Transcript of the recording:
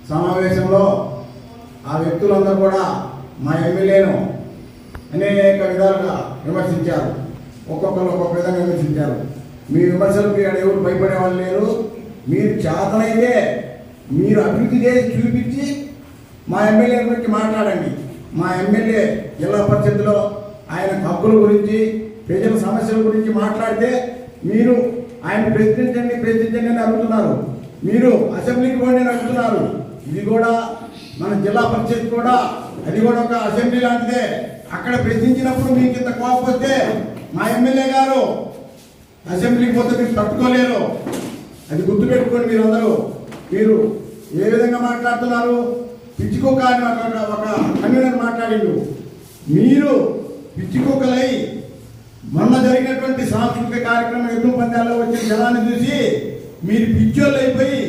సమావేశంలో ఆ వ్యక్తులందరూ కూడా మా ఎమ్మెల్యేను అనేక విధాలుగా విమర్శించారు. ఒక్కొక్కరు ఒక్కొక్క విధంగా విమర్శించారు. మీ విమర్శలకు ఎవరు భయపడే వాళ్ళు లేరు. మీరు చేతనైతే మీరు అభివృద్ధి చేసి చూపించి మా ఎమ్మెల్యే గురించి మాట్లాడండి. మా ఎమ్మెల్యే జిల్లా పరిషత్తులో ఆయన హక్కుల గురించి ప్రజల సమస్యల గురించి మాట్లాడితే మీరు ఆయన ప్రశ్నించండి అని అడుగుతున్నారు. మీరు అసెంబ్లీకి పోండి అని అడుగుతున్నారు. ఇది కూడా మన జిల్లా పరిషత్ కూడా అది కూడా ఒక అసెంబ్లీ లాంటిదే. అక్కడ ప్రశ్నించినప్పుడు మీకు ఇంత కోపం వస్తే మా ఎమ్మెల్యే గారు అసెంబ్లీకి పోతే మీరు తట్టుకోలేరు. అది గుర్తుపెట్టుకోండి. మీరందరూ మీరు ఏ విధంగా మాట్లాడుతున్నారు. పిచ్చికుక్క అని ఒక కన్వీనర్ మాట్లాడిండు. మీరు పిచ్చికుక్కలై మొన్న జరిగినటువంటి సాంస్కృతిక కార్యక్రమం ఎన్నో పందాల్లో వచ్చిన జనాన్ని చూసి మీరు పిచ్చోళ్ళు అయిపోయి